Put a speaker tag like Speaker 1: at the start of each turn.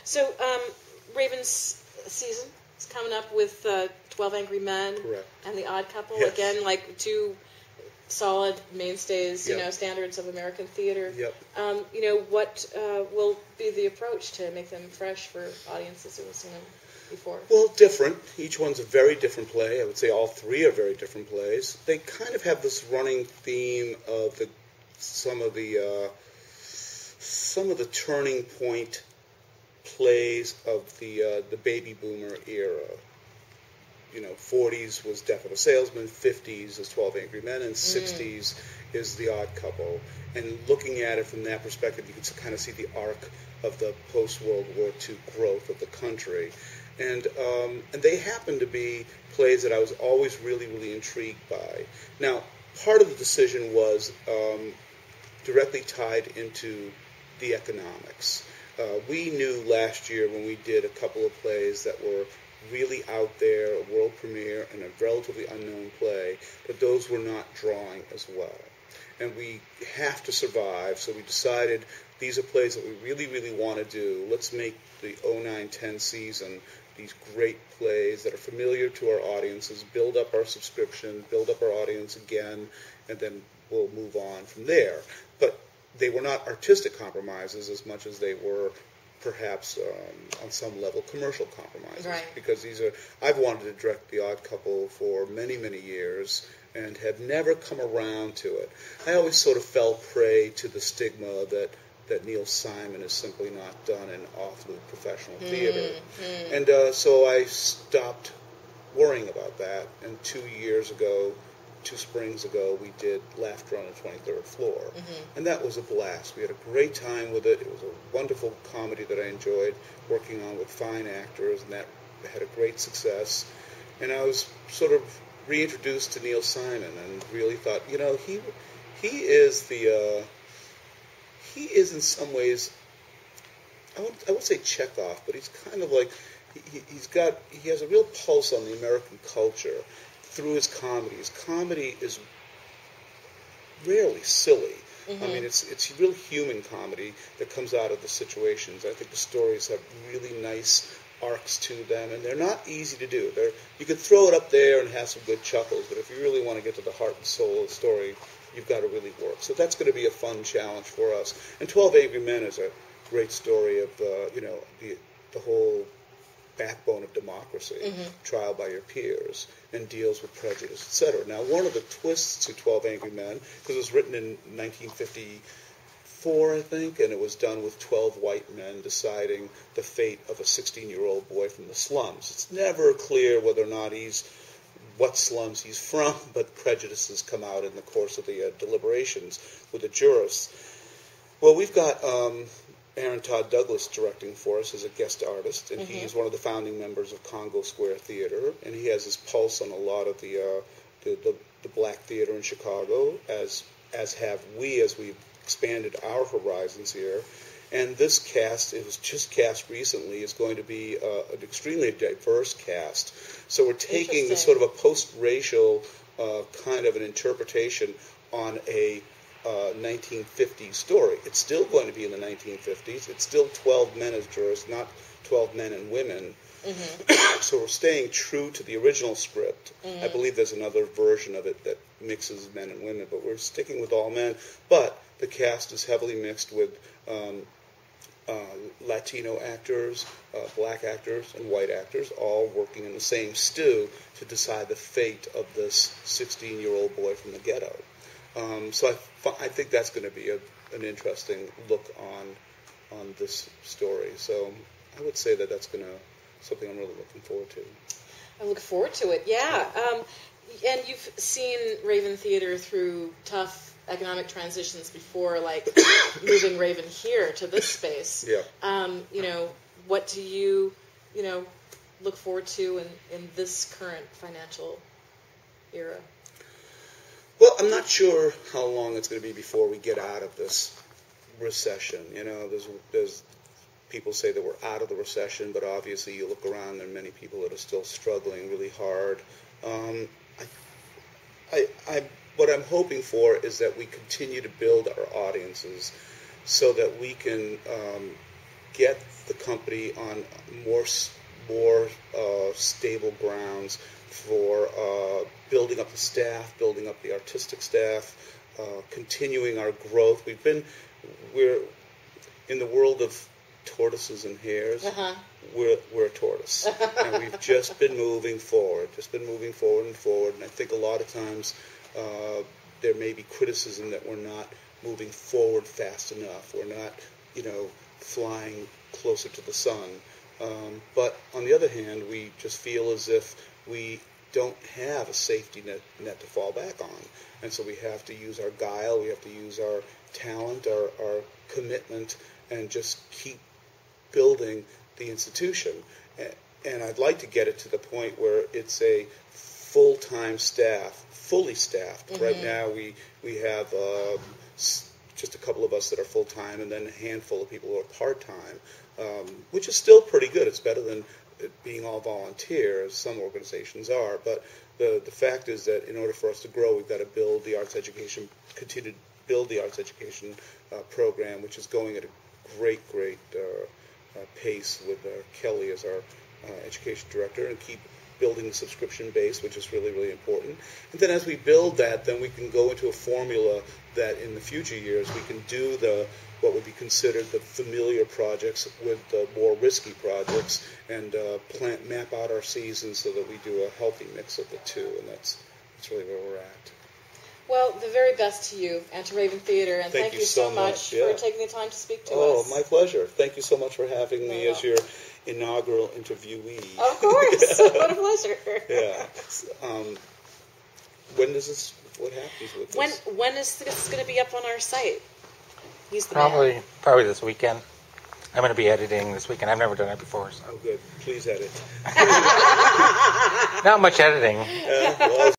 Speaker 1: So, Raven's season is coming up with 12 Angry Men.
Speaker 2: Correct.
Speaker 1: And The Odd Couple.
Speaker 2: Yes.
Speaker 1: Again, like two solid mainstays,
Speaker 2: Yep.
Speaker 1: standards of American theater.
Speaker 2: Yep.
Speaker 1: What will be the approach to make them fresh for audiences who have seen them before?
Speaker 2: Well, different. Each one's a very different play. I would say all three are very different plays. They kind of have this running theme of some of the turning point plays of the baby boomer era. 40s was Death of a Salesman, 50s is 12 Angry Men, and 60s is The Odd Couple. And looking at it from that perspective, you can kind of see the arc of the post-World War II growth of the country. And they happen to be plays that I was always really, really intrigued by. Now, part of the decision was directly tied into the economics. We knew last year when we did a couple of plays that were really out there, a world premiere and a relatively unknown play, that those were not drawing as well. And we have to survive, so we decided these are plays that we really, really want to do. Let's make the 09-10 season these great plays that are familiar to our audiences, build up our subscription, build up our audience again, and then we'll move on from there. But they were not artistic compromises as much as they were perhaps on some level commercial compromises.
Speaker 1: Right.
Speaker 2: Because I've wanted to direct The Odd Couple for many, many years and have never come around to it. I always sort of fell prey to the stigma that Neil Simon is simply not done in off-loop professional theater. And so I stopped worrying about that, and 2 springs ago, we did Laughter on the 23rd Floor. And that was a blast. We had a great time with it. It was a wonderful comedy that I enjoyed working on with fine actors, and that had a great success. And I was sort of reintroduced to Neil Simon and really thought, he is in some ways, I would say Chekhov, but he's kind of like, he has a real pulse on the American culture through his comedy. His comedy is rarely silly. I mean, it's real human comedy that comes out of the situations. I think the stories have really nice arcs to them, and they're not easy to do. You can throw it up there and have some good chuckles, but if you really want to get to the heart and soul of the story, you've got to really work. So that's going to be a fun challenge for us. And 12 Angry Men is a great story of the whole backbone of democracy, trial by your peers, and deals with prejudice, etc. Now, one of the twists to 12 Angry Men, because it was written in 1954, I think, and it was done with 12 white men deciding the fate of a 16-year-old boy from the slums. It's never clear whether or not what slums he's from, but prejudices come out in the course of the deliberations with the jurists. Well, we've got Aaron Todd Douglas directing for us as a guest artist, and he's one of the founding members of Congo Square Theater, and he has his pulse on a lot of the black theater in Chicago, as have we, as we've expanded our horizons here. And this cast, it was just cast recently, is going to be an extremely diverse cast. So we're taking the sort of a post-racial kind of an interpretation on a 1950s story. It's still going to be in the 1950s. It's still 12 men as jurors, not 12 men and women. So we're staying true to the original script. I believe there's another version of it that mixes men and women, but we're sticking with all men. But the cast is heavily mixed with Latino actors, black actors, and white actors, all working in the same stew to decide the fate of this 16-year-old boy from the ghetto. So I think that's going to be an interesting look on this story. So I would say that's going to something I'm really looking forward to.
Speaker 1: I look forward to it. Yeah. And you've seen Raven Theater through tough economic transitions before, like moving Raven here to this space.
Speaker 2: Yeah.
Speaker 1: What do you look forward to in this current financial era?
Speaker 2: Well, I'm not sure how long it's going to be before we get out of this recession. There's people say that we're out of the recession, but obviously you look around, there are many people that are still struggling really hard. What I'm hoping for is that we continue to build our audiences so that we can get the company on more stable grounds for building up the staff, building up the artistic staff, continuing our growth. We're in the world of tortoises and hares. We're a tortoise, and we've just been moving forward, and I think a lot of times there may be criticism that we're not moving forward fast enough. We're not, flying closer to the sun. But on the other hand, we just feel as if we don't have a safety net to fall back on. And so we have to use our guile, we have to use our talent, our commitment, and just keep building the institution. And I'd like to get it to the point where it's a full-time staff, fully staffed. Mm-hmm. Right now we have just a couple of us that are full-time, and then a handful of people who are part-time, which is still pretty good. It's better than it being all volunteer, as some organizations are. But the fact is that in order for us to grow, we've got to build the arts education, continue to build the arts education program, which is going at a great pace with Kelly as our education director, and keep building the subscription base, which is really, really important. And then as we build that, then we can go into a formula that in the future years we can do what would be considered the familiar projects with the more risky projects, and map out our seasons so that we do a healthy mix of the two, and that's really where we're at.
Speaker 1: Well, the very best to you and to Raven Theater, and thank you so much for taking the time to speak to us.
Speaker 2: Oh, my pleasure. Thank you so much for having me as your inaugural interviewee.
Speaker 1: Of course. What a pleasure.
Speaker 2: Yeah. What happens with this?
Speaker 1: When is this going to be up on our site? He's the
Speaker 3: Probably this weekend. I'm going to be editing this weekend. I've never done it before. So.
Speaker 2: Oh, good. Please edit.
Speaker 3: Not much editing.
Speaker 2: Well,